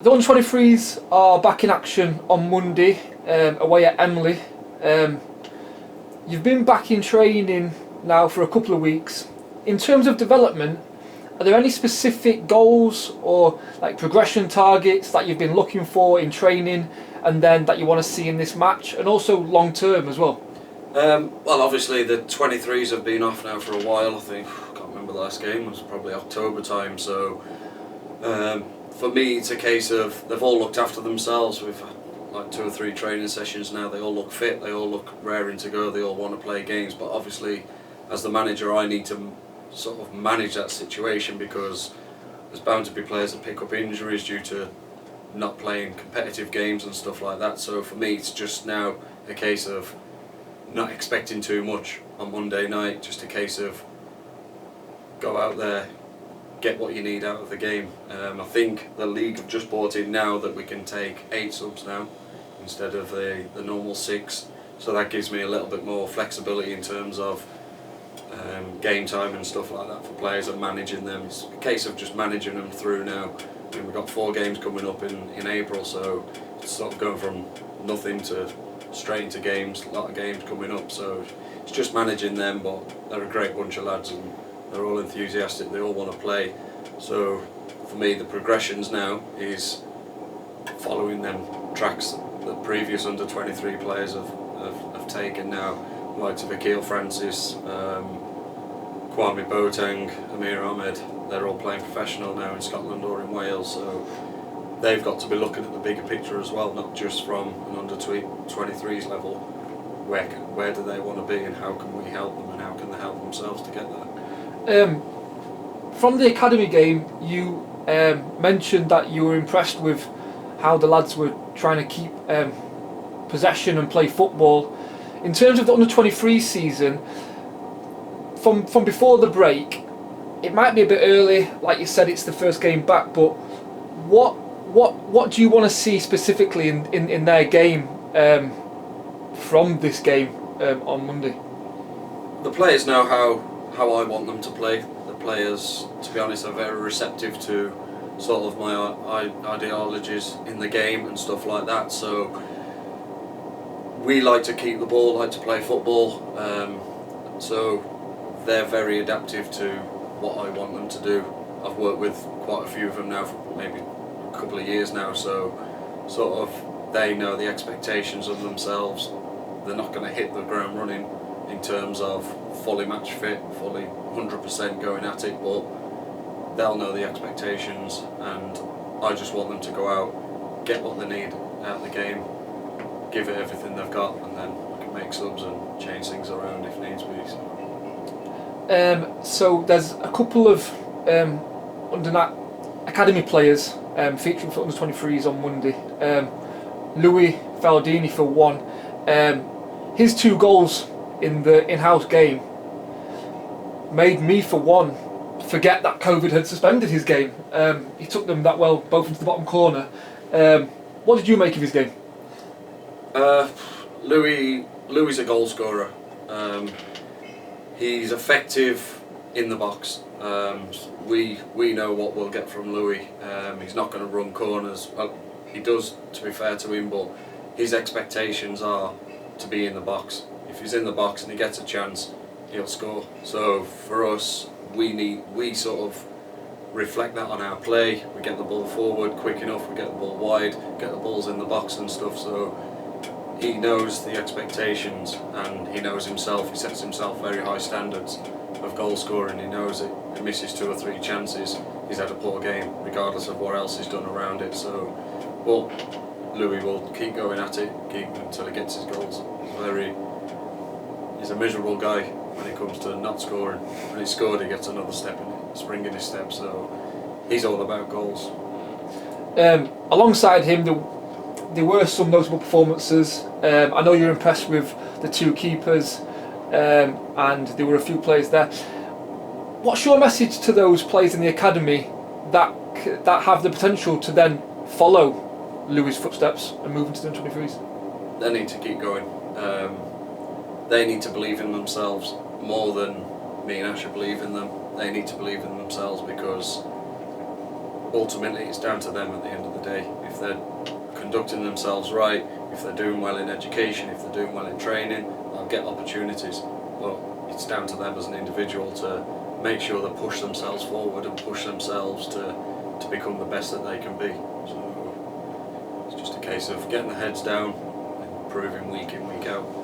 The under-23s are back in action on Monday, away at Emley. You've been back in training now for a couple of weeks. In terms of development, are there any specific goals or progression targets that you've been looking for in training and then that you want to see in this match, and also long term as well? Well, obviously the 23s have been off now for a while. I can't remember the last game, it was probably October time, so for me it's a case of they've all looked after themselves. We've had like 2 or 3 training sessions now. They all look fit, they all look raring to go, they all want to play games, but obviously as the manager I need to sort of manage that situation, because there's bound to be players that pick up injuries due to not playing competitive games and stuff like that. So for me it's just now a case of not expecting too much on Monday night, just a case of go out there, get what you need out of the game. I think the league have just brought in now that we can take 8 subs now instead of the normal 6, so that gives me a little bit more flexibility in terms of game time and stuff like that for players and managing them. It's a case of just managing them through now. I mean, we've got 4 games coming up in April, so it's sort of going from nothing to straight into games, a lot of games coming up, so it's just managing them. But they're a great bunch of lads and they're all enthusiastic, they all want to play. So for me the progressions now is following them tracks that previous under 23 players have taken now, like to Vakil Francis, Kwame Boateng, Amir Ahmed. They're all playing professional now in Scotland or in Wales, so they've got to be looking at the bigger picture as well, not just from an under 23s level. Where do they want to be and how can we help them and how can they help themselves to get there? From the academy game, you mentioned that you were impressed with how the lads were trying to keep possession and play football. In terms of the under-23 season, from before the break, it might be a bit early, like you said, it's the first game back, but what do you want to see specifically in their game from this game on Monday? The players know how I want them to play. The players, to be honest, are very receptive to sort of my ideologies in the game and stuff like that. So we like to keep the ball, like to play football. So they're very adaptive to what I want them to do. I've worked with quite a few of them now for maybe a couple of years now, so sort of they know the expectations of themselves. They're not going to hit the ground running in terms of fully match fit, fully 100% going at it, but they'll know the expectations, and I just want them to go out, get what they need out of the game, give it everything they've got, and then we can make subs and change things around if needs be. So there's a couple of under that academy players featuring for under 23s on Monday. Louis Faldini for one. His 2 goals in the in-house game made me, for one, forget that COVID had suspended his game. He took them that well, both into the bottom corner. What did you make of his game? Louis a goal scorer. He's effective in the box. We know what we'll get from Louis. He's not going to run corners. Well, he does, to be fair to him, but his expectations are to be in the box. If he's in the box and he gets a chance, he'll score. So for us, we sort of reflect that on our play. We get the ball forward quick enough, we get the ball wide, get the balls in the box and stuff. So he knows the expectations and he knows himself. He sets himself very high standards of goal scoring. He knows it. If he misses 2 or 3 chances, he's had a poor game, regardless of what else he's done around it. So, but Louis will keep going at it, keep until he gets his goals. He's a miserable guy when it comes to not scoring. When he scored, he gets another spring in his step. So he's all about goals. Alongside him, there were some notable performances. I know you're impressed with the 2 keepers, and there were a few players there. What's your message to those players in the academy that have the potential to then follow Louis' footsteps and move into the 23s? They need to keep going. They need to believe in themselves more than me and Asher believe in them. They need to believe in themselves, because ultimately it's down to them at the end of the day. If they're conducting themselves right, if they're doing well in education, if they're doing well in training, they'll get opportunities. But it's down to them as an individual to make sure they push themselves forward and push themselves to become the best that they can be. So it's just a case of getting their heads down and improving week in, week out.